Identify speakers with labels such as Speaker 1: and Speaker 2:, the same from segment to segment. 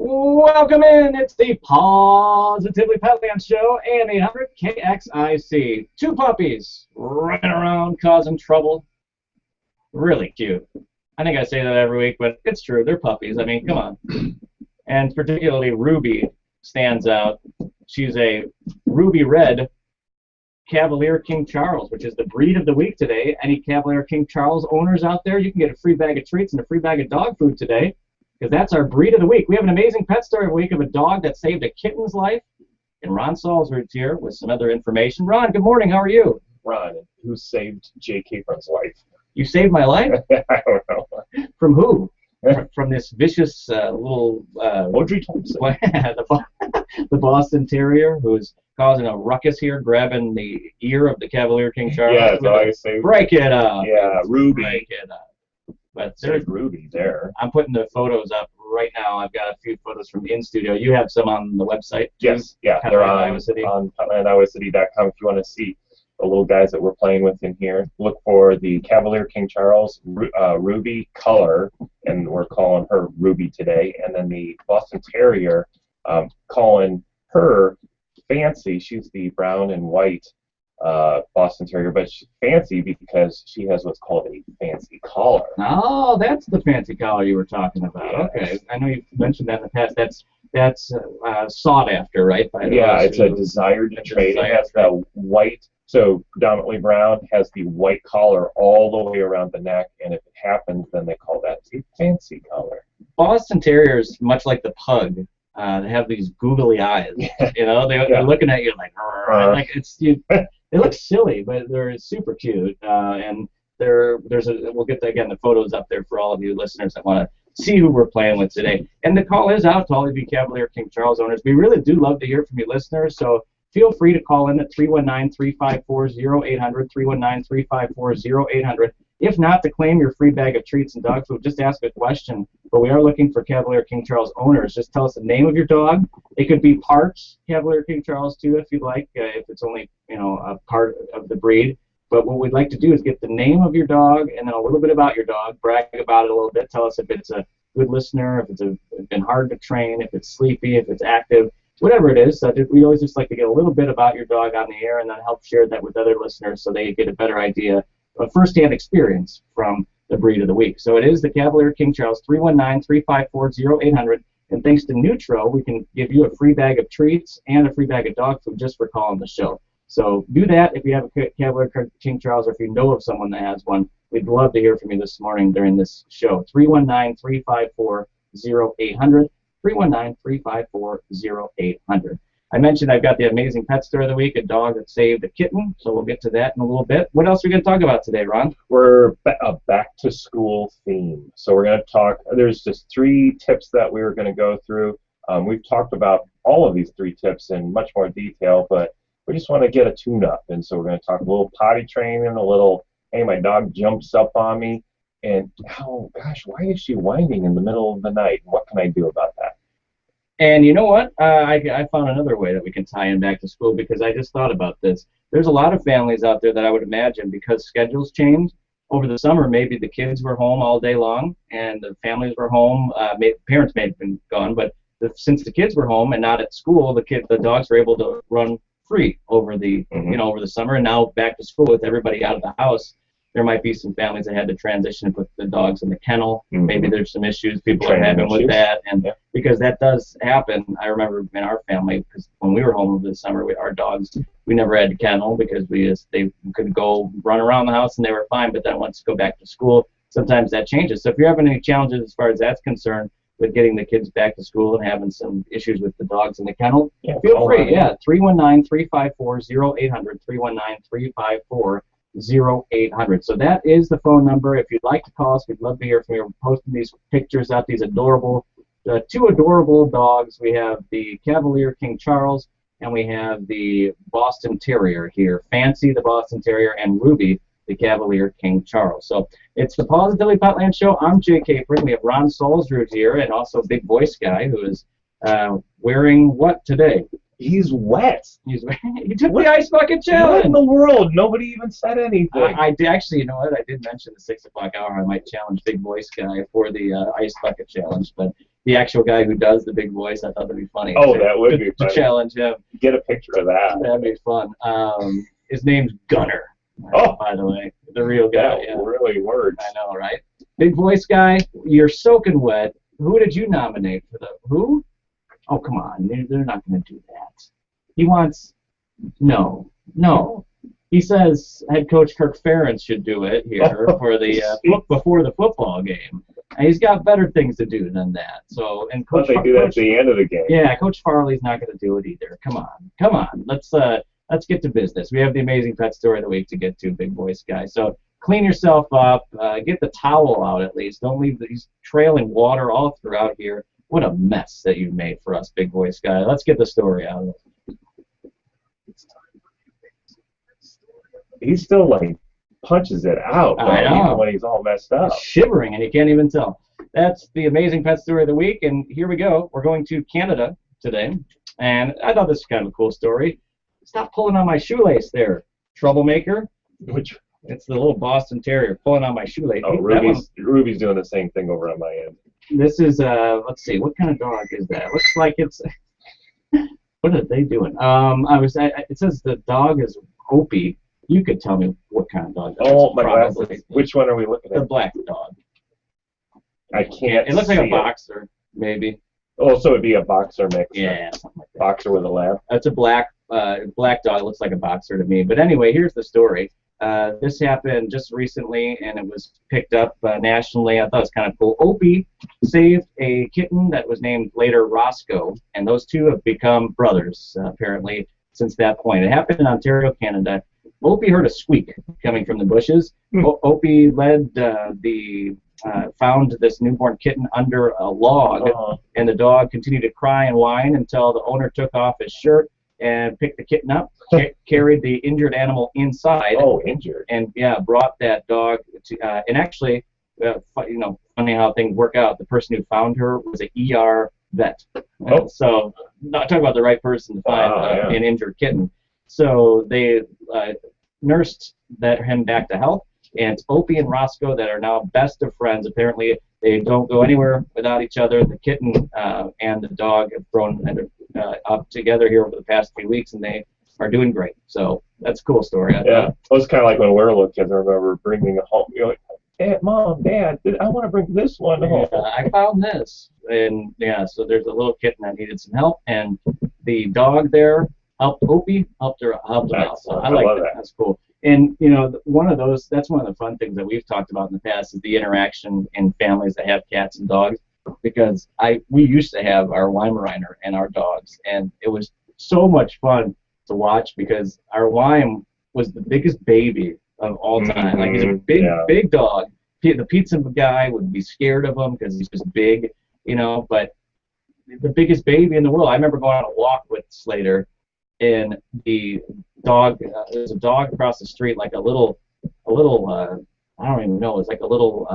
Speaker 1: Welcome in. It's the Positively Petland Show and 800 KXIC. Two puppies running around causing trouble. Really cute. I think I say that every week, but it's true. They're puppies. I mean, come on. And particularly Ruby stands out. She's a ruby red Cavalier King Charles, which is the breed of the week today. Any Cavalier King Charles owners out there, you can get a free bag of treats and a free bag of dog food today, because that's our breed of the week. We have an amazing pet story of the week of a dog that saved a kitten's life. And Ron Salzrud's here with some other information. Ron, good morning. How are you?
Speaker 2: Ron, who saved Jay Capron's life?
Speaker 1: You saved my life?
Speaker 2: I don't know.
Speaker 1: From who? From this vicious little...
Speaker 2: Audrey Thompson.
Speaker 1: the Boston Terrier, who's causing a ruckus here, grabbing the ear of the Cavalier King Charles.
Speaker 2: Yeah, so I saved.
Speaker 1: Break it up.
Speaker 2: Yeah, Ruby.
Speaker 1: Break it up. But
Speaker 2: there's Ruby there.
Speaker 1: I'm putting the photos up right now. I've got a few photos from in studio. You have some on the website too?
Speaker 2: Yes, yeah, they're on PetlandIowaCity.com if you want to see the little guys that we're playing with in here. Look for the Cavalier King Charles Ruby color, and we're calling her Ruby today. And then the Boston Terrier, calling her Fancy. She's the brown and white Boston Terrier, but she's fancy because she has what's called a fancy collar.
Speaker 1: Oh, that's the fancy collar you were talking about.
Speaker 2: Yes.
Speaker 1: Okay, I know you've mentioned that in the past. That's sought after, right?
Speaker 2: Yeah, it's a desired trait. It has the white, so predominantly brown, has the white collar all the way around the neck, and if it happens, then they call that a fancy collar.
Speaker 1: Boston Terriers, much like the pug, they have these googly eyes. You know, they're looking at you like they look silly, but they're super cute. And we'll get again the photos up there for all of you listeners that want to see who we're playing with today. And the call is out to all of you Cavalier King Charles owners. We really do love to hear from you listeners, so feel free to call in at 319-354-0800, 319-354-0800. If not, to claim your free bag of treats and dog food, just ask a question. But we are looking for Cavalier King Charles owners. Just tell us the name of your dog. It could be parts Cavalier King Charles too, if you'd like, if it's only a part of the breed. But what we'd like to do is get the name of your dog and then a little bit about your dog, brag about it a little bit, tell us if it's a good listener, if it's been hard to train, if it's sleepy, if it's active, whatever it is. We always just like to get a little bit about your dog on the air and then help share that with other listeners so they get a better idea, a first-hand experience from the breed of the week. So it is the Cavalier King Charles, 319-354-0800. And thanks to Nutro, we can give you a free bag of treats and a free bag of dog food just for calling the show. So do that if you have a Cavalier King Charles or if you know of someone that has one. We'd love to hear from you this morning during this show. 319-354-0800, 319-354-0800. I mentioned I've got the amazing pet story of the week, a dog that saved a kitten, so we'll get to that in a little bit. What else are we going to talk about today, Ron?
Speaker 2: We're a back-to-school theme. So we're going to talk, there's just 3 tips that we were going to go through. We've talked about all of these 3 tips in much more detail, but we just want to get a tune-up. And so we're going to talk a little potty training, a little, hey, my dog jumps up on me, and, oh, gosh, why is she whining in the middle of the night? What can I do about that?
Speaker 1: And you know what? I found another way that we can tie in back to school because I just thought about this. There's a lot of families out there that I would imagine because schedules change. Over the summer, maybe the kids were home all day long and the families were home. Parents may have been gone, but since the kids were home and not at school, the dogs were able to run free over the over the summer. And now back to school with everybody out of the house. There might be some families that had to transition and put the dogs in the kennel. Maybe there's some issues people are having with that, and because that does happen. I remember in our family, because when we were home over the summer, our dogs, we never had a kennel because they could go run around the house and they were fine. But then once you go back to school, sometimes that changes. So if you're having any challenges as far as that's concerned with getting the kids back to school and having some issues with the dogs in the kennel, feel free. 319-354-0800, 319-354-0800. So that is the phone number. If you'd like to call us, we'd love to hear from you. We're posting these pictures out, these adorable, 2 adorable dogs. We have the Cavalier King Charles, and we have the Boston Terrier here. Fancy, the Boston Terrier, and Ruby, the Cavalier King Charles. So it's the Positively Petland Show. I'm Jay Capron. We have Ron Salzrud here, and also Big Voice Guy, who is wearing what today?
Speaker 2: He's wet.
Speaker 1: He took the ice bucket challenge.
Speaker 2: What in the world? Nobody even said anything.
Speaker 1: I did, actually, you know what? I did mention the 6 o'clock hour. I might challenge Big Voice Guy for the ice bucket challenge, but the actual guy who does the big voice. I thought that'd be funny.
Speaker 2: Oh, that would be funny.
Speaker 1: To challenge him.
Speaker 2: Get a picture of that.
Speaker 1: That'd be fun. His name's Gunner.
Speaker 2: Oh,
Speaker 1: by the way, the real guy.
Speaker 2: That really works.
Speaker 1: I know, right? Big voice guy, you're soaking wet. Who did you nominate for the who? Oh, come on, they're not going to do that. He wants no. He says head coach Kirk Ferentz should do it here for the before the football game. And he's got better things to do than that. So and Coach.
Speaker 2: But they do that at the end of the game.
Speaker 1: Yeah, Coach Farley's not going to do it either. Come on. Let's get to business. We have the amazing pet story of the week to get to, big voice guy. So clean yourself up. Get the towel out at least. Don't leave these trailing water all throughout here. What a mess that you've made for us, big voice guy. Let's get the story out of it.
Speaker 2: He still punches it out,
Speaker 1: I know.
Speaker 2: Even when he's all messed up.
Speaker 1: He's shivering, and you can't even tell. That's the amazing pet story of the week, and here we go. We're going to Canada today, and I thought this was kind of a cool story. Stop pulling on my shoelace there, troublemaker. It's the little Boston Terrier pulling on my shoelace.
Speaker 2: Oh, Ruby's doing the same thing over on my end.
Speaker 1: This is let's see, what kind of dog is that? Looks like it's. What are they doing? It says the dog is Opie. You could tell me what kind of dog that is.
Speaker 2: Oh, my glasses. Which one are we looking at?
Speaker 1: The black dog.
Speaker 2: I can't.
Speaker 1: It looks like a boxer, maybe.
Speaker 2: Oh, so it'd be a boxer mix.
Speaker 1: Yeah, something like that.
Speaker 2: Boxer with a lab.
Speaker 1: That's a black dog. Looks like a boxer to me. But anyway, here's the story. This happened just recently, and it was picked up nationally. I thought it was kind of cool. Opie saved a kitten that was named later Roscoe, and those two have become brothers, apparently, since that point. It happened in Ontario, Canada. Opie heard a squeak coming from the bushes. Opie found this newborn kitten under a log, and the dog continued to cry and whine until the owner took off his shirt and picked the kitten up, carried the injured animal inside.
Speaker 2: Oh, injured.
Speaker 1: And brought that dog to. And actually, funny how things work out. The person who found her was an ER vet. So, not talking about the right person to find an injured kitten. So they nursed him back to health, and it's Opie and Roscoe that are now best of friends. Apparently, they don't go anywhere without each other. The kitten and the dog have grown up together here over the past few weeks, and they are doing great. So that's a cool story.
Speaker 2: It was kind of like when we were little kids. I remember bringing it home. You're like, hey, Mom, Dad, I want to bring this one home.
Speaker 1: I found this, and so there's a little kitten that needed some help, and the dog there helped Opie, helped him out. So I like that. That's cool. And that's one of the fun things that we've talked about in the past is the interaction in families that have cats and dogs. Because we used to have our Weimaraner and our dogs, and it was so much fun to watch because our Weim was the biggest baby of all time. Like he's a big dog. The pizza guy would be scared of him because he's just big, But the biggest baby in the world. I remember going on a walk with Slater. And the dog, there's a dog across the street, like a little, I don't even know, it's like a little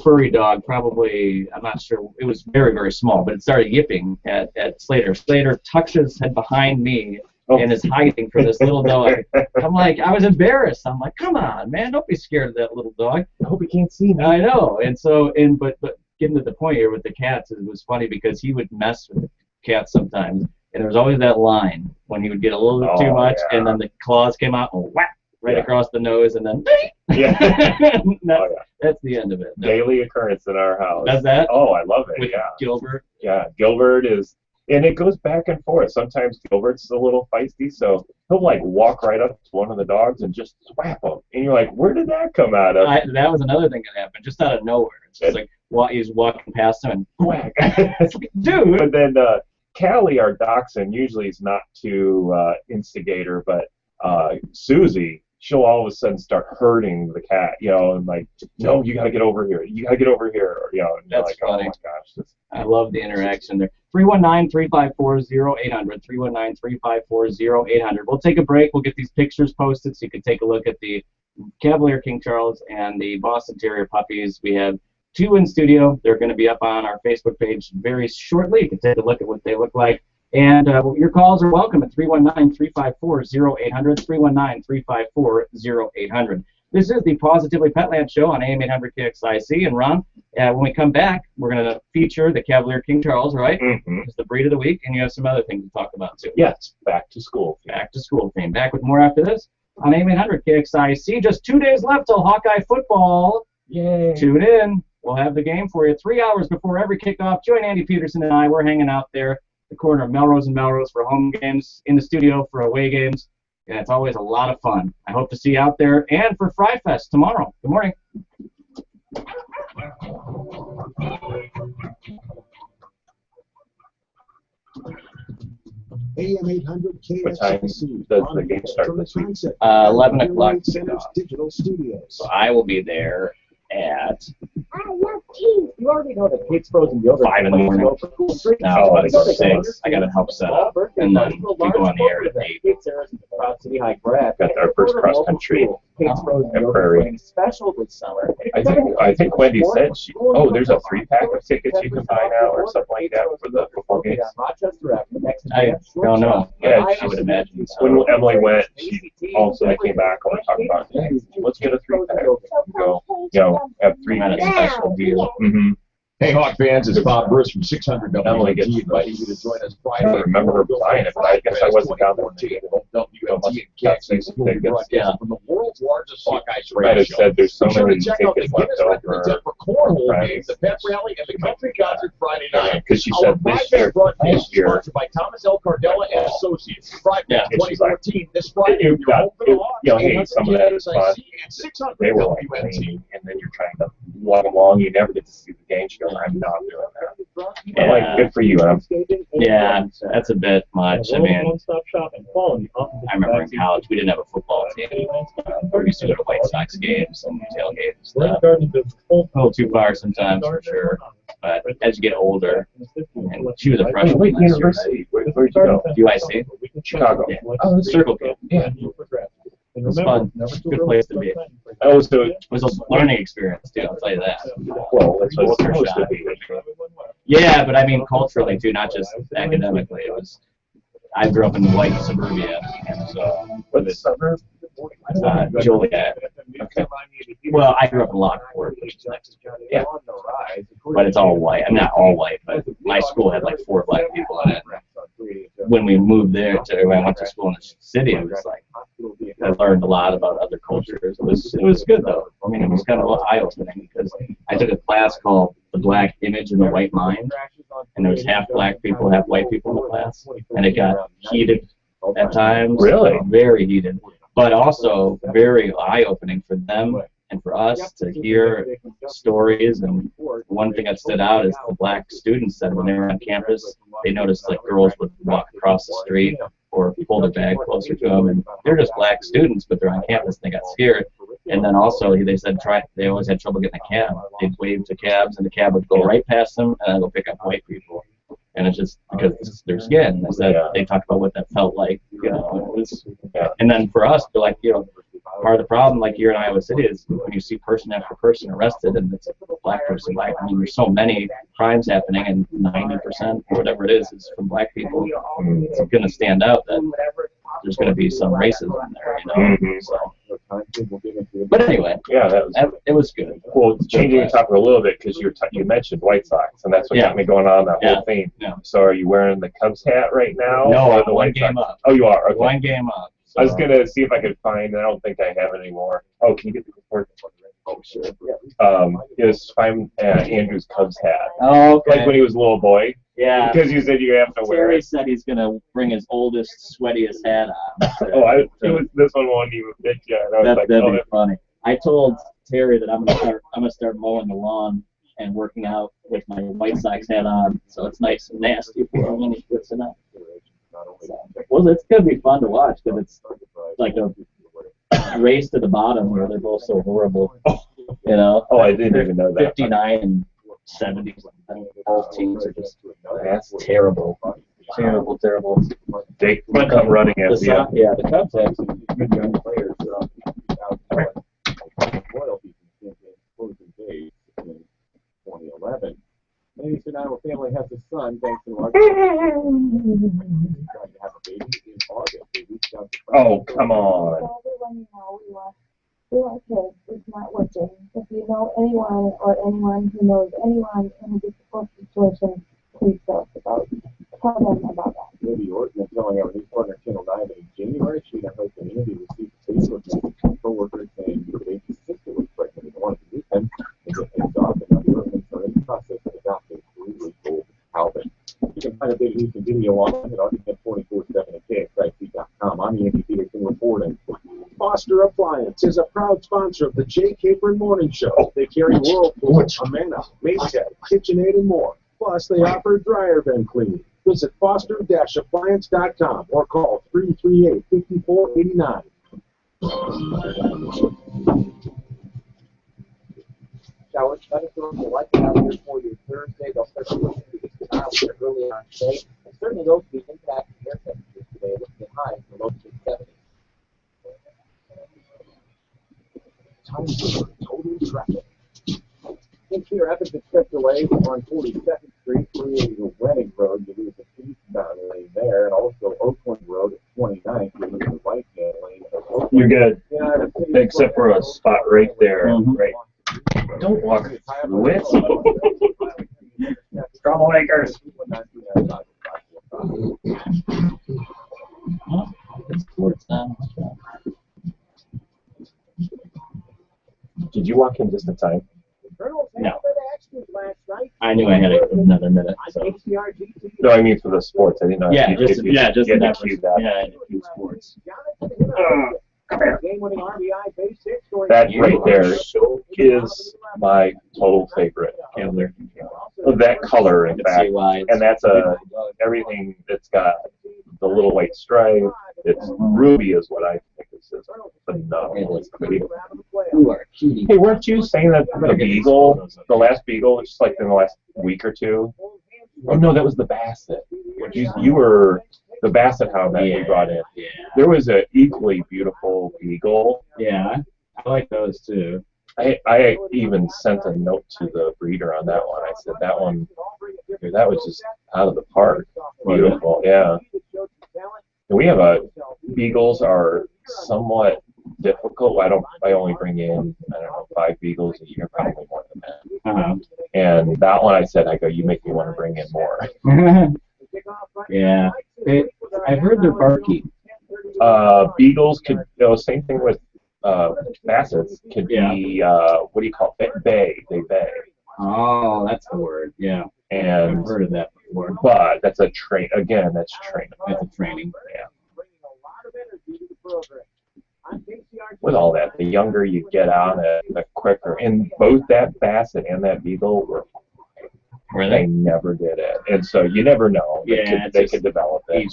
Speaker 1: furry dog, probably, I'm not sure, it was very, very small, but it started yipping at Slater. Slater tucks his head behind me and is hiding from this little dog. I'm like, I was embarrassed. I'm like, come on, man, don't be scared of that little dog.
Speaker 2: I hope he can't see me.
Speaker 1: I know, and so, but getting to the point here with the cats, it was funny because he would mess with the cats sometimes. And there was always that line when he would get a little bit too much, and then the claws came out and whack right across the nose, and then that's the end of it.
Speaker 2: Daily occurrence in our house.
Speaker 1: Does that?
Speaker 2: Oh, I love it.
Speaker 1: With Gilbert.
Speaker 2: Yeah, Gilbert is, and it goes back and forth. Sometimes Gilbert's a little feisty, so he'll walk right up to one of the dogs and just swap him, and you're like, where did that come out of?
Speaker 1: That was another thing that happened, just out of nowhere. It's just like he's walking past him and whack, dude.
Speaker 2: But then. Callie, our dachshund, usually is not too instigator, but Susie, she'll all of a sudden start hurting the cat, and like, no, you got to get over here. You got to get over here. And
Speaker 1: that's
Speaker 2: like,
Speaker 1: funny.
Speaker 2: Oh my gosh.
Speaker 1: I love the interaction there. 319-354-0800, 319-354-0800. We'll take a break. We'll get these pictures posted so you can take a look at the Cavalier King Charles and the Boston Terrier puppies. We have 2 in studio. They're going to be up on our Facebook page very shortly. You can take a look at what they look like. And your calls are welcome at 319-354-0800, 319-354-0800. This is the Positively Petland show on AM 800 KXIC. And Ron, when we come back, we're going to feature the Cavalier King Charles, right?
Speaker 2: Mm-hmm.
Speaker 1: It's the breed of the week, and you have some other things to talk about, too.
Speaker 2: Yes, back to school.
Speaker 1: Back to school theme. Back with more after this on AM 800 KXIC. Just 2 days left till Hawkeye football.
Speaker 2: Yay.
Speaker 1: Tune in. We'll have the game for you 3 hours before every kickoff. Join Andy Peterson and I. We're hanging out there the corner of Melrose and Melrose for home games, in the studio for away games, and it's always a lot of fun. I hope to see you out there, and for Fry Fest tomorrow. Good morning.
Speaker 3: AM 800
Speaker 2: What time does the game start this week?
Speaker 1: 11 o'clock.
Speaker 3: Digital Studios.
Speaker 1: So I will be there at
Speaker 4: I love cheese. You already know that Kate's frozen yogurt.
Speaker 1: 5 in the morning. Now it's about 6. I got to help set up, and then we go on the air at 8.
Speaker 2: Got our first cross country
Speaker 4: Kate's frozen
Speaker 2: at
Speaker 4: yogurt
Speaker 2: Prairie.
Speaker 4: special this summer.
Speaker 2: I think Wendy said there's a 3-pack of tickets you can buy now or something like that for the football games.
Speaker 1: I don't know.
Speaker 2: Yeah,
Speaker 1: I would imagine so.
Speaker 2: When Emily went, she also came back and we talked about, hey, let's get a 3-pack. Go, have 3
Speaker 1: At a special deal.
Speaker 2: Mm-hmm.
Speaker 5: Hey, Hawk fans, it's Bob Bruce from 600
Speaker 2: Emily gets
Speaker 5: WNT inviting you to join us
Speaker 2: I don't remember her buying it, but I guess I wasn't down there.
Speaker 5: WNT and KXIC
Speaker 2: Yeah.
Speaker 5: from the world's largest Hawkeyes
Speaker 2: Might have
Speaker 5: show.
Speaker 2: said there's so
Speaker 5: Be sure
Speaker 2: many
Speaker 5: to check out the
Speaker 2: tickets left
Speaker 5: Guinness Record
Speaker 2: over.
Speaker 5: Attempt for Cornhole games, the pep rally, and the country concert Friday night.
Speaker 2: Because she
Speaker 5: Our
Speaker 2: said this year,
Speaker 5: broadcast is sponsored by Thomas L. Cardella and Associates. Friday,
Speaker 1: Yeah.
Speaker 5: 2014, this Friday,
Speaker 2: You've
Speaker 5: you're
Speaker 2: got,
Speaker 5: home for the Hawks.
Speaker 2: hey, some of that is fun.
Speaker 5: KXIC and 600
Speaker 2: They were like
Speaker 5: WNT.
Speaker 2: clean, and then you're trying to log along. You never get to see the game. She goes, I'm not doing that. I'm like, good for you.
Speaker 1: Yeah, that's a bit much. I mean,
Speaker 4: One-stop shopping. Quality.
Speaker 1: I remember in college we didn't have a football team. We used to go to White Sox games and tailgates and stuff. A little too far sometimes, for sure. But as you get older, and she was a freshman
Speaker 2: Wait,
Speaker 1: last year,
Speaker 2: university. Where'd you go?
Speaker 1: UIC.
Speaker 2: Chicago.
Speaker 1: Yeah.
Speaker 2: Oh, that's
Speaker 1: Circle K.
Speaker 2: Yeah.
Speaker 1: It was fun. Good place to be. It
Speaker 2: Oh, so,
Speaker 1: was a learning experience, too, I'll tell you that.
Speaker 2: well, that's what it's supposed to be.
Speaker 1: Yeah, but I mean culturally, too, not just academically. It was. I grew up in white suburbia, and so
Speaker 2: What suburb?
Speaker 1: Joliet.
Speaker 2: Okay.
Speaker 1: Well, I grew up in Lockport, which is next to Joliet.
Speaker 2: Yeah.
Speaker 1: But it's all white. I'm not all white, but my school had like 4 black people in it. When we moved there when I went to school in the city, it was like I learned a lot about other cultures. It was good though. I mean, it was kind of eye-opening because I took a class called The Black Image and the White Mind, and there was half black people, half white people in the class, and it got heated at times.
Speaker 2: Really?
Speaker 1: Very heated, but also very eye-opening for them and for us to hear stories. And one thing that stood out is the black students said when they were on campus, they noticed like girls would walk across the street or pull their bag closer to them, and they're just black students, but they're on campus and they got scared. And then also they said they always had trouble getting a cab. They'd wave to cabs, and the cab would go right past them, and then go pick up white people. And it's just because this is their skin. They talked about what that felt like, you know. It was, and then for us, like, you know, part of the problem, like here in Iowa City, is when you see person after person arrested, and it's a black person. I mean, there's so many crimes happening, and 90% or whatever it is from black people. It's going to stand out that there's going to be some racism in there, you know.
Speaker 2: Mm-hmm.
Speaker 1: So. But anyway,
Speaker 2: Yeah,
Speaker 1: it was good.
Speaker 2: well, changing the topic a little bit because you mentioned White Sox, and that's what got me going on that whole thing.
Speaker 1: Yeah.
Speaker 2: So are you wearing the Cubs hat right now?
Speaker 1: No,
Speaker 2: or
Speaker 1: I'm
Speaker 2: the
Speaker 1: one
Speaker 2: White
Speaker 1: game
Speaker 2: Sox?
Speaker 1: up.
Speaker 2: Oh, you are? Okay.
Speaker 1: One game up. So.
Speaker 2: I was going to see if I could find, I don't think I have it anymore. Oh, can you get the report?
Speaker 1: Oh, sure.
Speaker 2: It was find Andrew's Cubs hat.
Speaker 1: Oh, okay.
Speaker 2: Like when he was a little boy.
Speaker 1: Yeah.
Speaker 2: Because you said you have to wear
Speaker 1: Terry
Speaker 2: it.
Speaker 1: said he's going to bring his oldest, sweatiest hat on.
Speaker 2: Oh, this one won't even fit you. And I was like,
Speaker 1: That'd
Speaker 2: oh,
Speaker 1: be funny. I told Terry that I'm gonna start mowing the lawn and working out with my White Sox hat on, so it's nice and nasty for him when he puts it on. So, well, it's gonna be fun to watch because it's like a race to the bottom where they're both so horrible. You know.
Speaker 2: Oh, I didn't even know that.
Speaker 1: 59 and 70. Both teams are just terrible. Terrible.
Speaker 2: They come running at you.
Speaker 1: Yeah, the Cubs have some good young players.
Speaker 3: Royalty from closing days in 2011. Maybe so now a family has a son thanks in large part trying to have a baby in August. They reached out to
Speaker 2: Oh, come on.
Speaker 6: Relatives is not working. If you know anyone or anyone who knows anyone in a difficult situation, please tell them about that.
Speaker 3: Maybe Orton is telling our new partner Channel 9 in January she and her community received a Facebook message from coworkers saying her baby's sister was pregnant and wanted to meet them and get things off, and now the Ortons are in the process of adopting brutally told Calvin. You can find a big news and video online at argument247 at KXIC.com. I'm Andy Peterson reporting.
Speaker 7: Foster Appliance is a proud sponsor of the Jay Capron Morning Show. They carry Whirlpool, Amana, Maytag, KitchenAid, and more. Plus, they offer dryer vent cleaning. Visit foster-appliance.com or call 338-5489.
Speaker 4: Showers, thunderstorms will likely out here for you Thursday. They'll start to push through the canal here early on today. And certainly those will be impacting air temperatures today, looking at highs in the low to mid-70s. Time for total traffic.
Speaker 3: In Cedar Rapids, expect delays on 42nd Street, 380 Reading Road. You lose the eastbound lane there, and also Oakland Road at 29th. You lose the right-hand lane.
Speaker 2: You're good, except for a spot right there. Right. Don't walk through it. Troublemakers.
Speaker 1: It's sports now.
Speaker 2: Did you walk in just in time?
Speaker 1: No. I knew I had another minute. So.
Speaker 2: No, I mean for the sports. I didn't know.
Speaker 1: Yeah, just
Speaker 2: you
Speaker 1: that.
Speaker 2: that.
Speaker 1: Yeah, a few sports.
Speaker 2: That right there is my total favorite.
Speaker 1: Cavalier.
Speaker 2: That color, in fact, and that's everything that's got the little white stripe. It's ruby is what I think this is. Phenomenal. It's pretty.
Speaker 1: You are cutie.
Speaker 2: Hey, weren't you saying that the beagle, the last beagle, just like in the last week or two? Oh no, that was the basset. You were the basset hound that we brought in.
Speaker 1: Yeah.
Speaker 2: There was an equally beautiful beagle.
Speaker 1: Yeah, I like those too.
Speaker 2: I even sent a note to the breeder on that one. I said that one, dude, that was just out of the park. Beautiful, yeah. And we have beagles are somewhat difficult. I only bring in, I don't know, 5 beagles a year, probably more than that. And that one I said, you make me want to bring in more.
Speaker 1: Yeah. I've heard they're barky.
Speaker 2: Beagles could, same thing with bassets, could be, what do you call it? Bay. They bay.
Speaker 1: Oh, that's the word, yeah.
Speaker 2: And
Speaker 1: I've heard of that before.
Speaker 2: But that's a train. Again, that's training.
Speaker 1: That's a training.
Speaker 2: Yeah. With all that, the younger you get on it, the quicker. And both that basset and that beagle they never did it, and so you never know. They could develop it.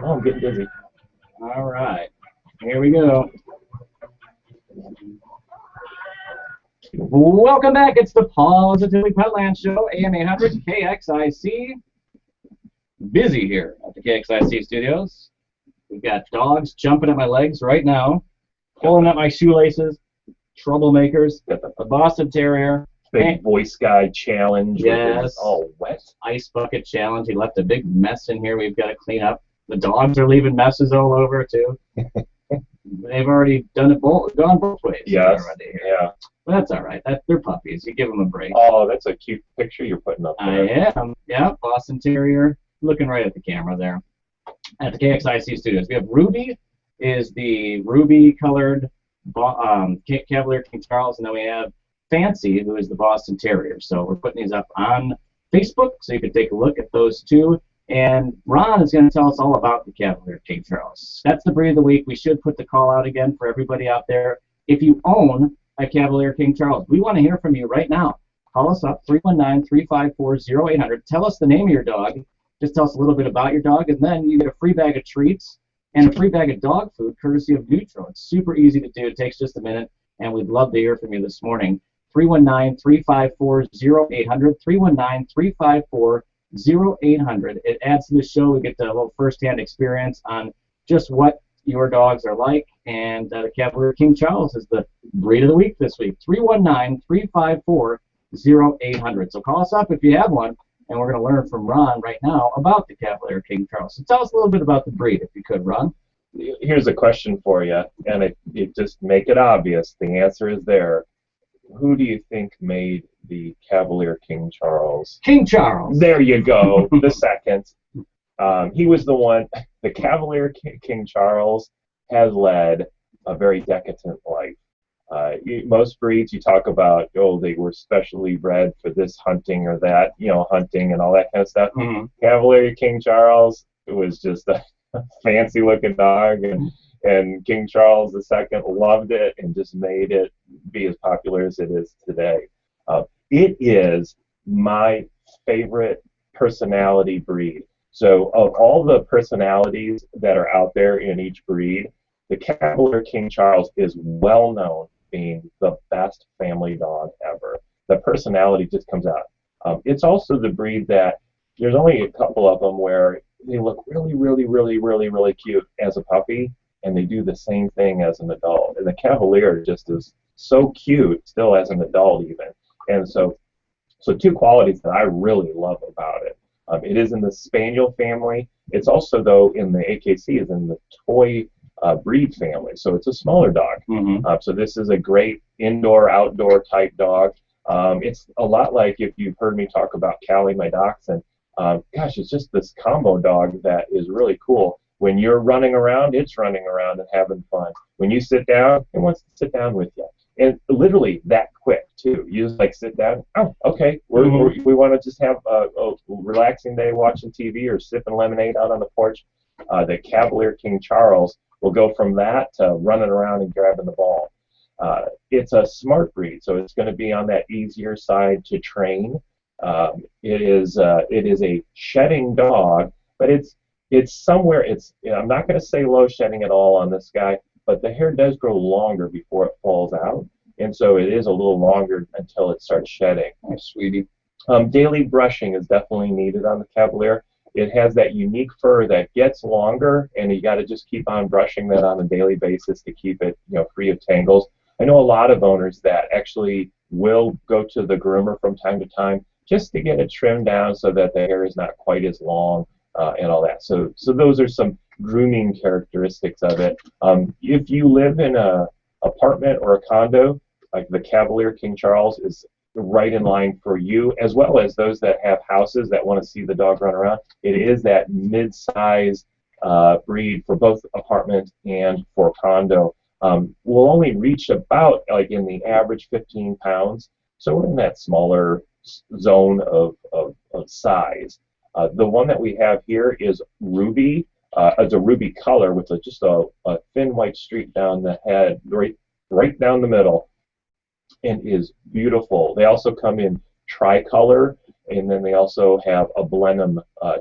Speaker 2: Oh, I'm getting dizzy.
Speaker 1: All right, here we go. Welcome back. It's the Positively Petland Show, AM 800 KXIC. Busy here at the KXIC studios. We've got dogs jumping at my legs right now, pulling up my shoelaces, troublemakers, a Boston Terrier.
Speaker 2: Big voice guy challenge.
Speaker 1: Yes.
Speaker 2: All wet.
Speaker 1: Ice bucket challenge. He left a big mess in here we've got to clean up. The dogs are leaving messes all over, too. They've already done it gone both ways.
Speaker 2: Yes.
Speaker 1: Yeah. But that's all right. They're puppies. You give them a break.
Speaker 2: Oh, that's a cute picture you're putting up there.
Speaker 1: I am. Yeah, Boston Terrier. Looking right at the camera there. At the KXIC studios. We have Ruby, is the ruby-colored Cavalier King Charles, and then we have Fancy, who is the Boston Terrier. So we're putting these up on Facebook, so you can take a look at those two. And Ron is going to tell us all about the Cavalier King Charles. That's the breed of the week. We should put the call out again for everybody out there. If you own a Cavalier King Charles, we want to hear from you right now. Call us up, 319-354-0800. Tell us the name of your dog. Just tell us a little bit about your dog, and then you get a free bag of treats and a free bag of dog food courtesy of Neutro. It's super easy to do. It takes just a minute, and we'd love to hear from you this morning. 319-354-0800, 319-354-0800. It adds to the show. We get a little first-hand experience on just what your dogs are like, and the Cavalier King Charles is the breed of the week this week. 319-354-0800. So call us up if you have one, and we're going to learn from Ron right now about the Cavalier King Charles. So tell us a little bit about the breed, if you could, Ron.
Speaker 2: here's a question for you, and it just make it obvious. The answer is there. Who do you think made the Cavalier King Charles?
Speaker 1: King Charles.
Speaker 2: There you go. The second. He was the one. The Cavalier King Charles has led a very decadent life. Most breeds you talk about, oh, they were specially bred for this hunting or that, hunting and all that kind of stuff.
Speaker 1: Mm-hmm.
Speaker 2: Cavalier King Charles was just a fancy looking dog, and King Charles II loved it and just made it be as popular as it is today. It is my favorite personality breed. So of all the personalities that are out there in each breed, the Cavalier King Charles is well known being the best family dog ever. The personality just comes out. It's also the breed that there's only a couple of them where they look really, really, really, really, really cute as a puppy, and they do the same thing as an adult. And the Cavalier just is so cute still as an adult even. And so two qualities that I really love about it. It is in the Spaniel family. It's also, though, in the AKC, is in the toy breed family. So it's a smaller dog.
Speaker 1: Mm-hmm.
Speaker 2: So this is a great indoor-outdoor type dog. It's a lot like if you've heard me talk about Callie, my dachshund. Gosh, it's just this combo dog that is really cool. When you're running around, it's running around and having fun. When you sit down, it wants to sit down with you. And literally that quick, too. You just like sit down. Oh, okay. We want to just have a relaxing day watching TV or sipping lemonade out on the porch. The Cavalier King Charles will go from that to running around and grabbing the ball. It's a smart breed, so it's going to be on that easier side to train. It is a shedding dog, but it's somewhere. I'm not going to say low shedding at all on this guy, but the hair does grow longer before it falls out, and so it is a little longer until it starts shedding.
Speaker 1: Oh, sweetie.
Speaker 2: Daily brushing is definitely needed on the Cavalier. It has that unique fur that gets longer, and you got to just keep on brushing that on a daily basis to keep it, free of tangles. I know a lot of owners that actually will go to the groomer from time to time just to get it trimmed down so that the hair is not quite as long and all that. So those are some grooming characteristics of it. If you live in a apartment or a condo, like the Cavalier King Charles is right in line for you, as well as those that have houses that want to see the dog run around. It is that mid-size breed for both apartment and for condo. Will only reach about, like, in the average 15 pounds, so we're in that smaller zone of size. The one that we have here is Ruby. It's a ruby color with just a thin white streak down the head, right down the middle, and is beautiful. They also come in tricolor, and then they also have a Blenheim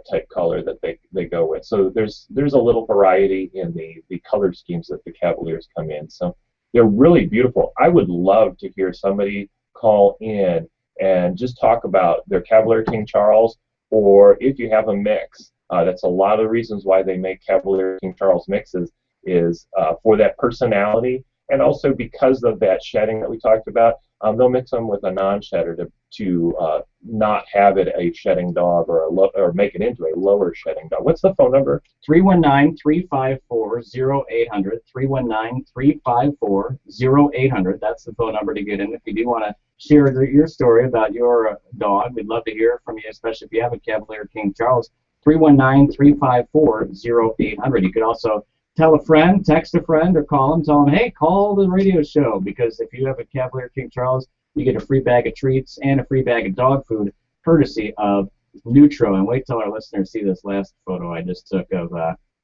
Speaker 2: type color that they go with. So there's a little variety in the color schemes that the Cavaliers come in. So they're really beautiful. I would love to hear somebody call in and just talk about their Cavalier King Charles, or if you have a mix. That's a lot of reasons why they make Cavalier King Charles mixes is for that personality, and also because of that shedding that we talked about. They'll mix them with a non-shedder to not have it a shedding dog or make it into a lower shedding dog. What's the phone number?
Speaker 1: 319-354-0800. 319-354-0800. That's the phone number to get in. If you do want to share your story about your dog, we'd love to hear from you, especially if you have a Cavalier King Charles. 319-354-0800. You could also tell a friend, text a friend, or call them. Tell them, hey, call the radio show, because if you have a Cavalier King Charles, you get a free bag of treats and a free bag of dog food, courtesy of Nutro. And wait till our listeners see this last photo I just took of,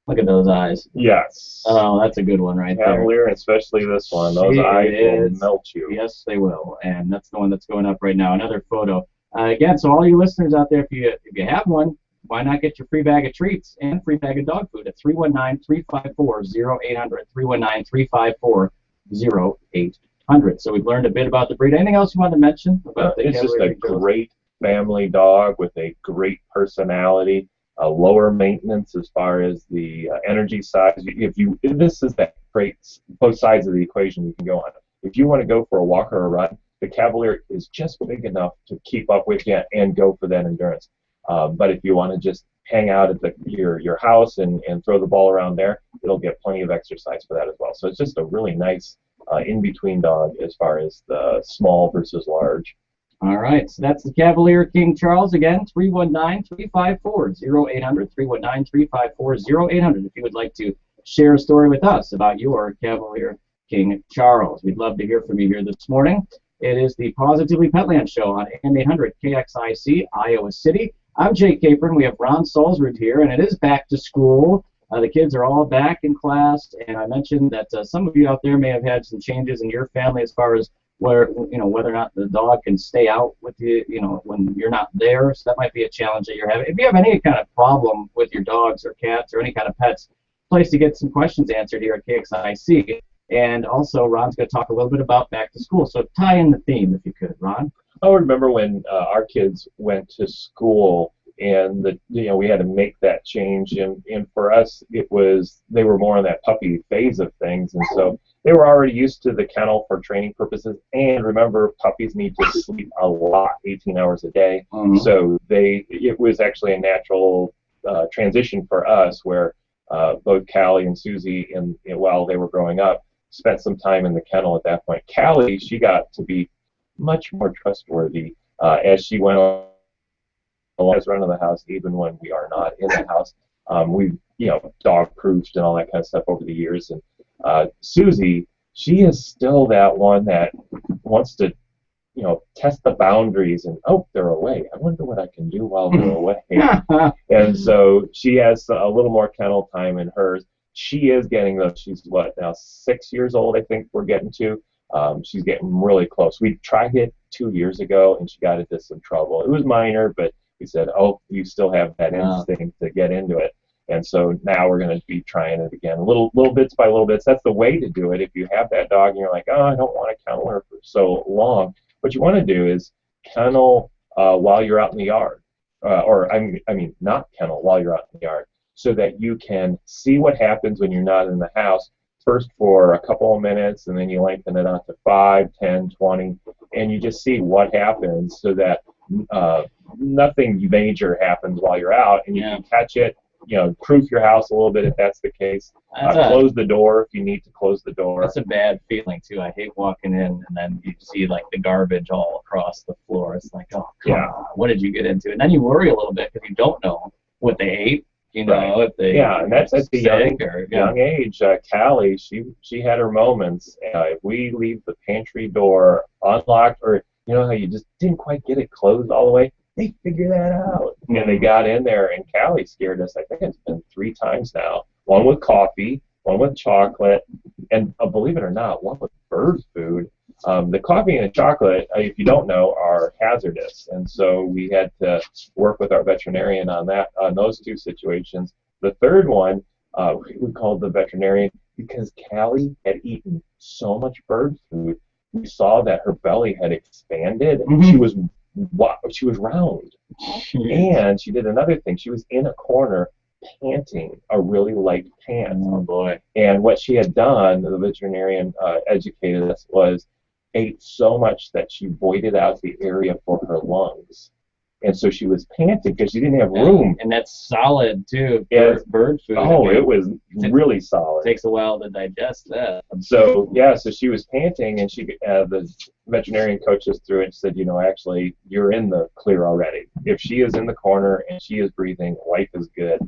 Speaker 1: look at those eyes.
Speaker 2: Yes.
Speaker 1: Oh, that's a good one right there.
Speaker 2: Cavalier, especially this one. Those eyes will melt you.
Speaker 1: Yes, they will. And that's the one that's going up right now. Another photo. Again, so all you listeners out there, if you have one, why not get your free bag of treats and free bag of dog food at 319-354-0800, 319-354-0800. So we've learned a bit about the breed. Anything else you want to mention about the
Speaker 2: It's just
Speaker 1: Cavalier
Speaker 2: a
Speaker 1: King Charles?
Speaker 2: great family dog with a great personality, lower maintenance as far as the energy side. This is that great, both sides of the equation you can go on. If you want to go for a walk or a run, the Cavalier is just big enough to keep up with you and go for that endurance. But if you want to just hang out at your house and throw the ball around there, it'll get plenty of exercise for that as well. So it's just a really nice in-between dog as far as the small versus large.
Speaker 1: All right, so that's the Cavalier King Charles. Again, 319-354-0800, 319-354-0800 if you would like to share a story with us about your Cavalier King Charles. We'd love to hear from you here this morning. It is the Positively Petland Show on AM 800 KXIC, Iowa City. I'm Jake Capron. We have Ron Salzrud here, and it is back to school. The kids are all back in class, and I mentioned that some of you out there may have had some changes in your family as far as whether or not the dog can stay out with you, when you're not there. So that might be a challenge that you're having. If you have any kind of problem with your dogs or cats or any kind of pets, place to get some questions answered here at KXIC. And also, Ron's going to talk a little bit about back to school. So tie in the theme, if you could, Ron.
Speaker 2: I remember when our kids went to school, and we had to make that change, and for us they were more in that puppy phase of things, and so they were already used to the kennel for training purposes. And remember, puppies need to sleep a lot, 18 hours a day. Mm-hmm. So it was actually a natural transition for us, where both Callie and Susie, while they were growing up, spent some time in the kennel at that point. Callie, she got to be much more trustworthy as she went along as running the house, even when we are not in the house. We've dog proofed and all that kind of stuff over the years. And Susie, she is still that one that wants to test the boundaries, and they're away. I wonder what I can do while they're away. And so she has a little more kennel time in hers. She is getting those. She's now 6 years old, I think we're getting to. She's getting really close. We tried it 2 years ago, and she got into some trouble. It was minor, but we said, you still have that instinct to get into it. And so now we're going to be trying it again, little bits by little bits. That's the way to do it. If you have that dog and you're like, I don't want to kennel her for so long, what you want to do is kennel while you're out in the yard, or not kennel while you're out in the yard, so that you can see what happens when you're not in the house. First for a couple of minutes, and then you lengthen it out to 5, 10, 20, and you just see what happens, so that nothing major happens while you're out, and you can catch it. Proof your house a little bit if that's the case. Close the door if you need to close the door.
Speaker 1: That's a bad feeling too. I hate walking in and then you see like the garbage all across the floor. It's like, come on, what did you get into? And then you worry a little bit because you don't know what they ate. If they
Speaker 2: and that's at the young age. Callie, she had her moments. If we leave the pantry door unlocked, or how you just didn't quite get it closed all the way, they figure that out. And they got in there, and Callie scared us. I think it's been 3 times now. One with coffee, one with chocolate, and believe it or not, one with bird food. The coffee and the chocolate, if you don't know, are hazardous, and so we had to work with our veterinarian on those 2 situations. The third one, we called the veterinarian because Callie had eaten so much bird food. We saw that her belly had expanded, and she was round. And she did another thing. She was in a corner panting a really light pant.
Speaker 1: Oh boy.
Speaker 2: And what she had done, the veterinarian educated us, was ate so much that she voided out the area for her lungs. And so she was panting because she didn't have room.
Speaker 1: And that's solid too, bird food.
Speaker 2: It was really solid.
Speaker 1: It takes a while to digest that.
Speaker 2: So so she was panting, and the veterinarian coached us through it and said, actually, you're in the clear already. If she is in the corner and she is breathing, life is good.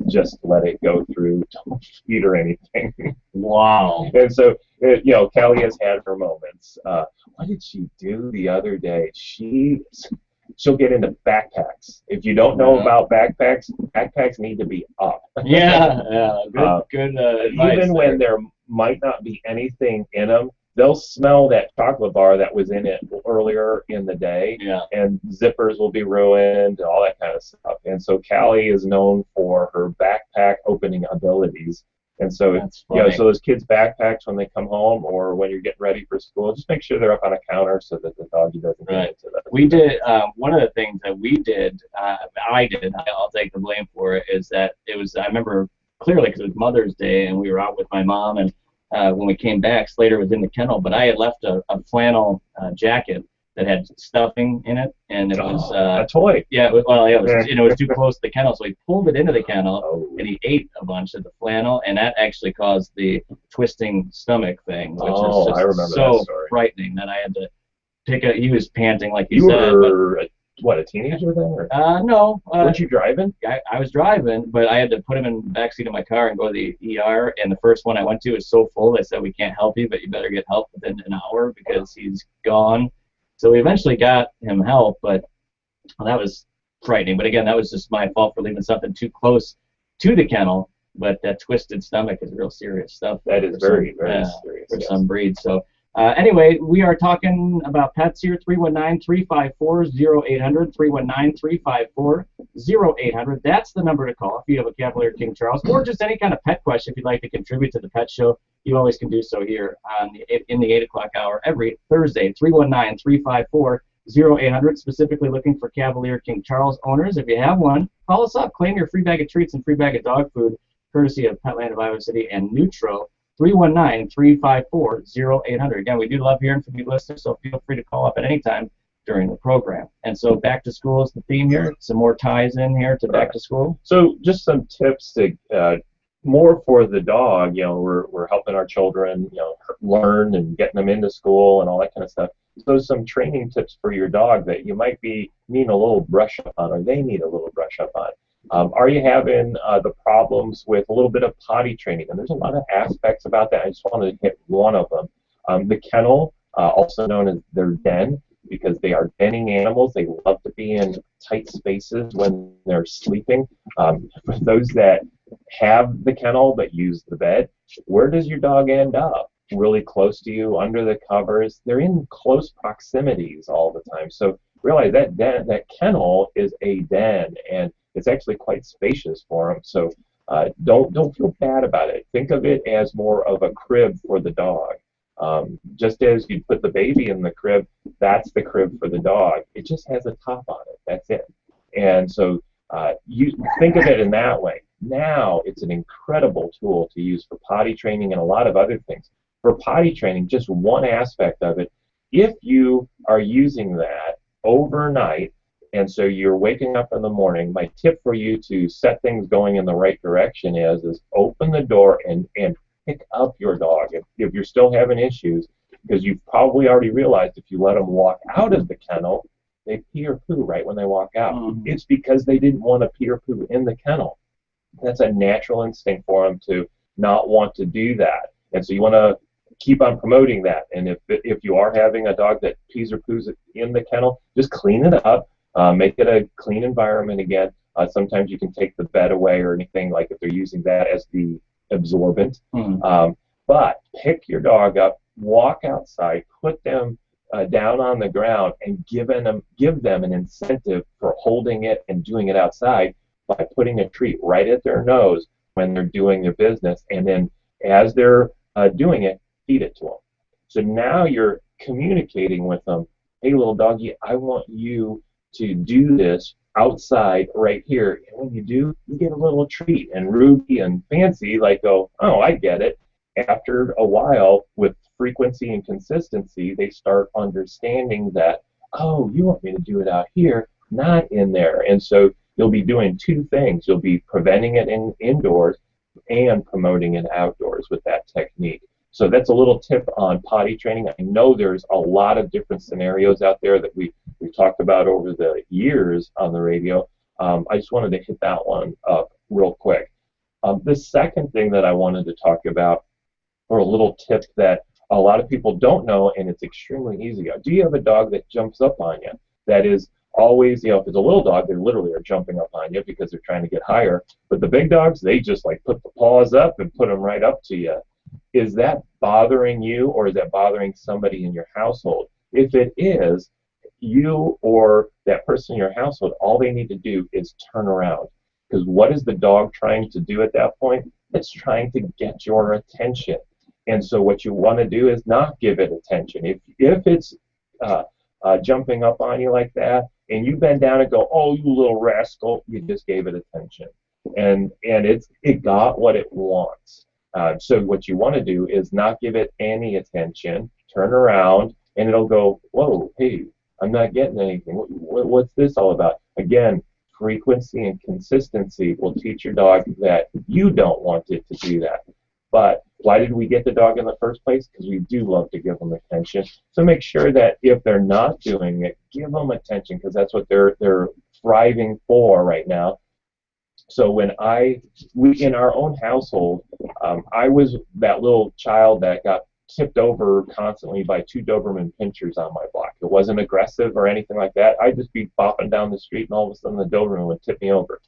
Speaker 2: Just let it go through. Don't feed her anything.
Speaker 1: Wow.
Speaker 2: And so, Callie has had her moments. What did she do the other day? She'll get into backpacks. If you don't know about backpacks need to be up.
Speaker 1: Good advice.
Speaker 2: Even when there might not be anything in them, they'll smell that chocolate bar that was in it earlier in the day, and zippers will be ruined, and all that kind of stuff. And so Callie is known for her backpack opening abilities. And so, so those kids' backpacks when they come home or when you're getting ready for school, just make sure they're up on a counter so that the doggy doesn't get into them.
Speaker 1: We did, one of the things that we did, I'll take the blame for it, is that I remember clearly because it was Mother's Day and we were out with my mom, and when we came back, Slater was in the kennel, but I had left a flannel jacket that had stuffing in it, and it was
Speaker 2: a toy.
Speaker 1: Yeah, it was, well, yeah, it was, it was too close to the kennel, so he pulled it into the kennel, and he ate a bunch of the flannel, and that actually caused the twisting stomach thing, which is just
Speaker 2: I remember
Speaker 1: so
Speaker 2: that story.
Speaker 1: frightening that I had to pick a. He was panting like
Speaker 2: You
Speaker 1: said.
Speaker 2: were a teenager then? Or?
Speaker 1: No.
Speaker 2: Weren't you driving?
Speaker 1: I was driving, but I had to put him in the backseat of my car and go to the ER. And the first one I went to was so full, they said, we can't help you, but you better get help within an hour because he's gone. So we eventually got him help, but that was frightening. But again, that was just my fault for leaving something too close to the kennel. But that twisted stomach is real serious stuff.
Speaker 2: That is very, very serious.
Speaker 1: For some breeds. So anyway, we are talking about pets here. 319-354-0800. 319-354-0800. That's the number to call if you have a Cavalier King Charles or just any kind of pet question. If you'd like to contribute to the pet show, you always can do so here in the 8 o'clock hour every Thursday. 319-354-0800. Specifically looking for Cavalier King Charles owners. If you have one, call us up. Claim your free bag of treats and free bag of dog food, courtesy of Petland of Iowa City and Neutro. 319-354-0800. Again, we do love hearing from you listeners, so feel free to call up at any time during the program. And so back to school is the theme here. Some more ties in here to back to school.
Speaker 2: So just some tips to more for the dog. You know, we're helping our children, you know, learn and getting them into school and all that kind of stuff. So some training tips for your dog that you might be needing a little brush up on, or they need a little brush up on. Are you having the problems with a little bit of potty training? And there's a lot of aspects about that. I just wanted to hit one of them. The kennel, also known as their den, because they are denning animals. They love to be in tight spaces when they're sleeping. For those that have the kennel but use the bed, where does your dog end up? Really close to you, under the covers. They're in close proximities all the time. So realize that that kennel is a den, and it's actually quite spacious for them. So don't feel bad about it. Think of it as more of a crib for the dog. Just as you put the baby in the crib, that's the crib for the dog. It just has a top on it. That's it. And so you think of it in that way. Now it's an incredible tool to use for potty training and a lot of other things. For potty training, just one aspect of it, if you are using that overnight, and so you're waking up in the morning, my tip for you to set things going in the right direction is open the door and pick up your dog. If you're still having issues, because you've probably already realized if you let them walk out of the kennel, they pee or poo right when they walk out. It's because they didn't want to pee or poo in the kennel. That's a natural instinct for them to not want to do that. And so you want to keep on promoting that. And if you are having a dog that pees or poos in the kennel, just clean it up. Make it a clean environment again. Sometimes you can take the bed away or anything, like if they're using that as the absorbent. But pick your dog up, walk outside, put them down on the ground, and give them an incentive for holding it and doing it outside by putting a treat right at their nose when they're doing their business, and then as they're doing it, feed it to them. So now you're communicating with them, hey little doggy, I want you to do this outside right here, and when you do, you get a little treat. And Ruby and Fancy go, oh, I get it. After a while, with frequency and consistency, they start understanding that, oh, you want me to do it out here, not in there. And so you'll be doing two things. You'll be preventing it indoors and promoting it outdoors with that technique. So that's a little tip on potty training. I know there's a lot of different scenarios out there that we've talked about over the years on the radio. I just wanted to hit that one up real quick. The second thing that I wanted to talk about, or a little tip that a lot of people don't know, and it's extremely easy. Do you have a dog that jumps up on you? That is always, if it's a little dog, they literally are jumping up on you because they're trying to get higher. But the big dogs, they just put the paws up and put them right up to you. Is that bothering you, or is that bothering somebody in your household? If it is, you or that person in your household, all they need to do is turn around. Because what is the dog trying to do at that point? It's trying to get your attention. And so what you want to do is not give it attention. If it's jumping up on you like that, and you bend down and go, oh, you little rascal, you just gave it attention. And it got what it wants. So what you want to do is not give it any attention, turn around, and it'll go, whoa, hey, I'm not getting anything. What's this all about? Again, frequency and consistency will teach your dog that you don't want it to do that. But why did we get the dog in the first place? Because we do love to give them attention. So make sure that if they're not doing it, give them attention, because that's what they're thriving for right now. So when we in our own household, I was that little child that got tipped over constantly by 2 Doberman pinchers on my block. It wasn't aggressive or anything like that. I'd just be bopping down the street, and all of a sudden the Doberman would tip me over.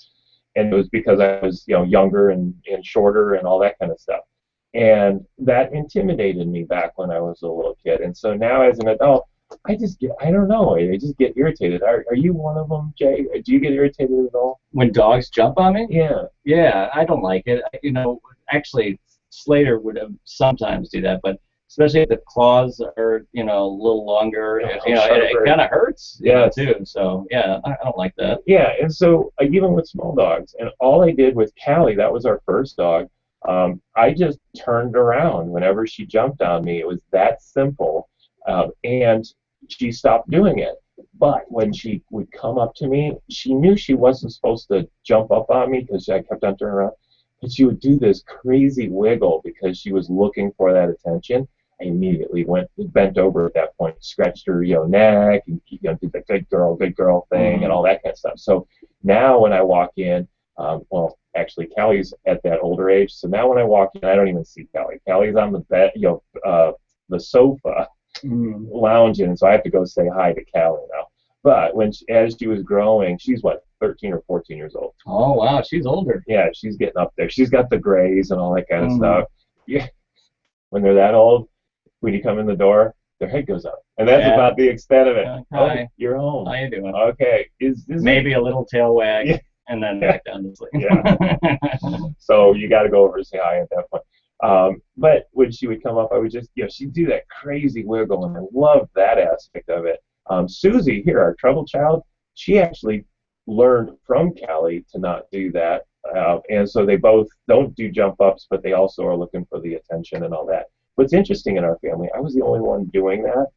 Speaker 2: And it was because I was, younger and shorter and all that kind of stuff. And that intimidated me back when I was a little kid. And so now as an adult, I don't know, I just get irritated. Are you one of them, Jay? Do you get irritated at all?
Speaker 1: When dogs jump on me?
Speaker 2: Yeah.
Speaker 1: Yeah, I don't like it. Actually, Slater would sometimes do that, but especially if the claws are, a little longer, it kind of hurts.
Speaker 2: Yeah,
Speaker 1: too. So yeah, I don't like that.
Speaker 2: Yeah, and so even with small dogs, and all I did with Callie, that was our first dog. I just turned around whenever she jumped on me. It was that simple, and she stopped doing it. But when she would come up to me, she knew she wasn't supposed to jump up on me because I kept on turning around. But she would do this crazy wiggle because she was looking for that attention. I immediately bent over at that point, scratched her neck, and did the good girl thing, and all that kind of stuff. So now when I walk in, actually Callie's at that older age, so now when I walk in, I don't even see Callie. Callie's on the bed, the sofa, lounging, and so I have to go say hi to Callie now. But as she was growing, she's 13 or 14 years old.
Speaker 1: Oh wow, she's older.
Speaker 2: Yeah, she's getting up there. She's got the grays and all that kind of stuff. Yeah, when they're that old, when you come in the door, their head goes up, and that's about the extent of it.
Speaker 1: Hi.
Speaker 2: Oh, you're home.
Speaker 1: How you doing?
Speaker 2: Okay, is
Speaker 1: maybe a little tail wag, and then back down to sleep.
Speaker 2: Yeah. So you got to go over and say hi at that point. But when she would come up, I would just, she'd do that crazy wiggle, and I loved that aspect of it. Susie here, our trouble child, she actually learned from Callie to not do that, and so they both don't do jump ups, but they also are looking for the attention and all that. What's interesting in our family, I was the only one doing that.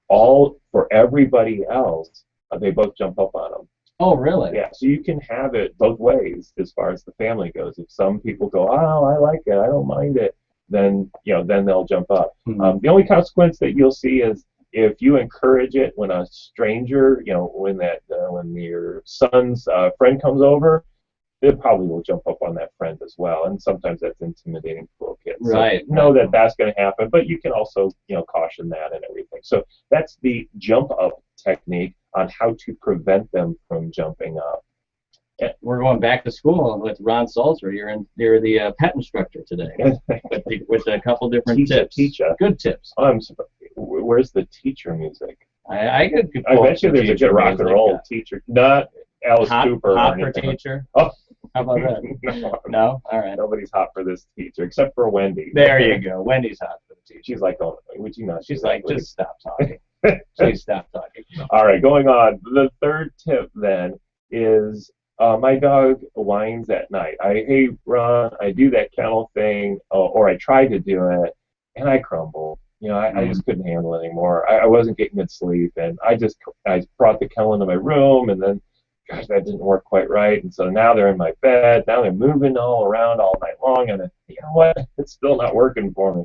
Speaker 2: For everybody else, they both jump up on them.
Speaker 1: Oh, really?
Speaker 2: Yeah, so you can have it both ways as far as the family goes. If some people go, oh, I like it, I don't mind it, then they'll jump up. The only consequence that you'll see is if you encourage it when a stranger, when your son's friend comes over, they probably will jump up on that friend as well, and sometimes that's intimidating for little kids.
Speaker 1: Right.
Speaker 2: So know that that's going to happen, but you can also, caution that and everything. So that's the jump up technique on how to prevent them from jumping up.
Speaker 1: We're going back to school with Ron Salzer. You're the pet instructor today with a couple different tips. Good tips.
Speaker 2: I'm surprised. Where's the teacher music?
Speaker 1: I
Speaker 2: bet you there's a good rock and roll teacher. Not Alice Cooper.
Speaker 1: Hot for teacher.
Speaker 2: Oh.
Speaker 1: How about that? No? All right.
Speaker 2: Nobody's hot for this teacher except for Wendy.
Speaker 1: There you go. Wendy's hot for the teacher.
Speaker 2: She's like, oh, would you not?
Speaker 1: She's like, just stop talking. Please stop talking.
Speaker 2: All right, going on. The third tip then is my dog whines at night. Hey, Ron, I do that kennel thing, or I tried to do it, and I crumbled. I just couldn't handle it anymore. I wasn't getting good sleep, and I brought the kennel into my room, and then, gosh, that didn't work quite right. And so now they're in my bed. Now they're moving all around all night long, and you know what? It's still not working for me.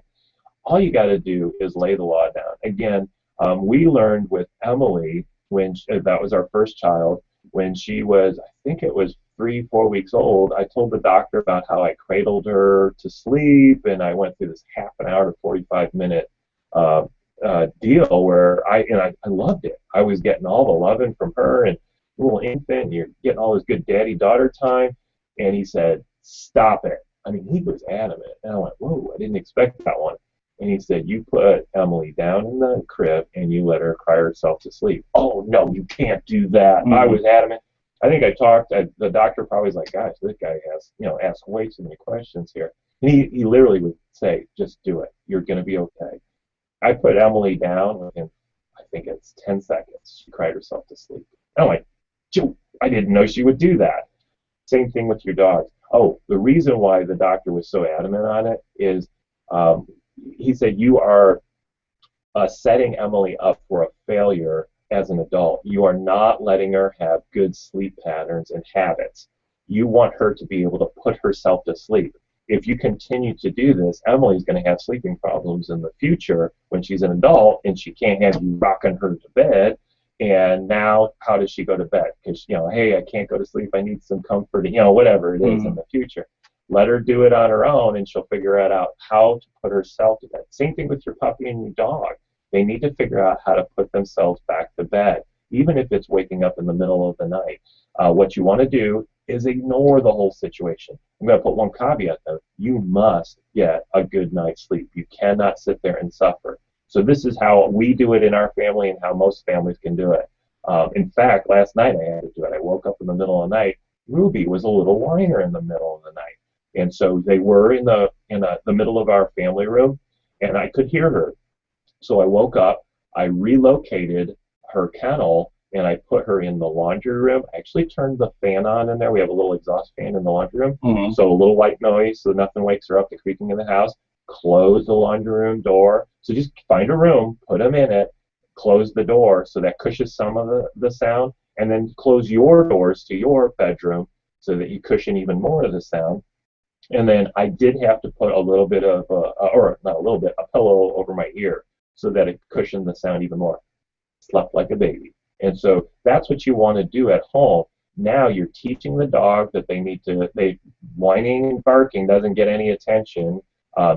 Speaker 2: All you got to do is lay the law down. Again, we learned with Emily that was our first child. When she was, I think it was 3-4 weeks old, I told the doctor about how I cradled her to sleep, and I went through this half an hour to 45-minute deal where I loved it. I was getting all the loving from her, and little infant, you're getting all this good daddy-daughter time, and he said, stop it. I mean, he was adamant, and I went, whoa, I didn't expect that one. And he said, you put Emily down in the crib, and you let her cry herself to sleep. Oh, no, you can't do that. I was adamant. I think the doctor probably was like, gosh, this guy has, asked way too many questions here. And he literally would say, just do it. You're going to be okay. I put Emily down within, I think it's 10 seconds. She cried herself to sleep. And I'm like, I didn't know she would do that. Same thing with your dog. Oh, the reason why the doctor was so adamant on it is he said you are setting Emily up for a failure as an adult. You are not letting her have good sleep patterns and habits. You want her to be able to put herself to sleep. If you continue to do this, Emily's going to have sleeping problems in the future when she's an adult and she can't have you rocking her to bed. And now, how does she go to bed? Because, hey, I can't go to sleep. I need some comfort, whatever it is in the future. Let her do it on her own, and she'll figure out how to put herself to bed. Same thing with your puppy and your dog. They need to figure out how to put themselves back to bed, even if it's waking up in the middle of the night. What you want to do is ignore the whole situation. I'm going to put one caveat, though. You must get a good night's sleep. You cannot sit there and suffer. So this is how we do it in our family and how most families can do it. In fact, last night I had to do it. I woke up in the middle of the night. Ruby was a little whiner in the middle of the night. And so they were in the middle of our family room, and I could hear her. So I woke up, I relocated her kennel, and I put her in the laundry room. I actually turned the fan on in there. We have a little exhaust fan in the laundry room, so a little white noise so nothing wakes her up, the creaking in the house. Close the laundry room door. So just find a room, put them in it, close the door so that cushions some of the sound, and then close your doors to your bedroom so that you cushion even more of the sound. And then I did have to put a little bit of, a pillow over my ear so that it cushioned the sound even more. Slept like a baby. And so that's what you want to do at home. Now you're teaching the dog that whining and barking doesn't get any attention.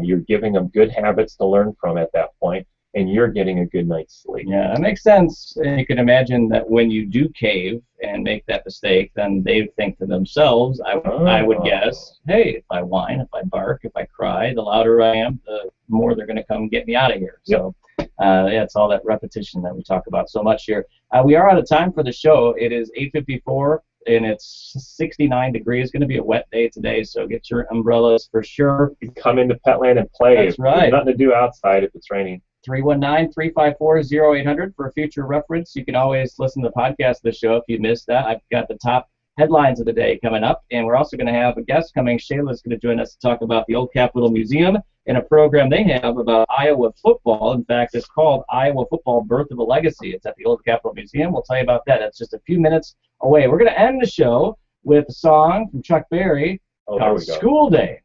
Speaker 2: You're giving them good habits to learn from at that point, and you're getting a good night's sleep.
Speaker 1: Yeah, that makes sense. And you can imagine that when you do cave and make that mistake, then they think to themselves, I would guess, hey, if I whine, if I bark, if I cry, the louder I am, the more they're going to come get me out of here. So it's all that repetition that we talk about so much here. We are out of time for the show. It is 8:54. And it's 69 degrees. Going to be a wet day today, so get your umbrellas for sure.
Speaker 2: You come into Petland and play.
Speaker 1: That's right.
Speaker 2: There's nothing to do outside if it's raining.
Speaker 1: 319-354-0800 for future reference. You can always listen to the podcast of the show if you missed that. I've got the top headlines of the day coming up, and we're also going to have a guest coming. Shayla's going to join us to talk about the Old Capitol Museum and a program they have about Iowa football. In fact, it's called Iowa Football Birth of a Legacy. It's at the Old Capitol Museum. We'll tell you about that. That's just a few minutes away. We're going to end the show with a song from Chuck Berry called School Day.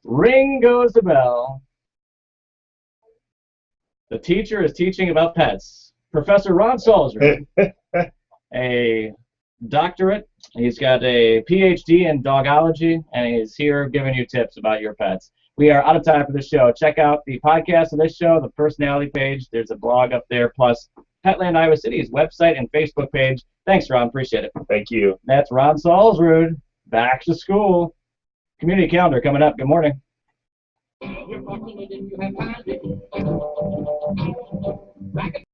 Speaker 1: Ring goes the bell. The teacher is teaching about pets. Professor Ron Salzman, a doctorate. He's got a PhD in dogology, and he's here giving you tips about your pets. We are out of time for this show. Check out the podcast of this show, the personality page. There's a blog up there, plus Petland Iowa City's website and Facebook page. Thanks, Ron. Appreciate it.
Speaker 2: Thank you.
Speaker 1: That's Ron Salzrud. Back to school. Community calendar coming up. Good morning. You're fortunate if you have time.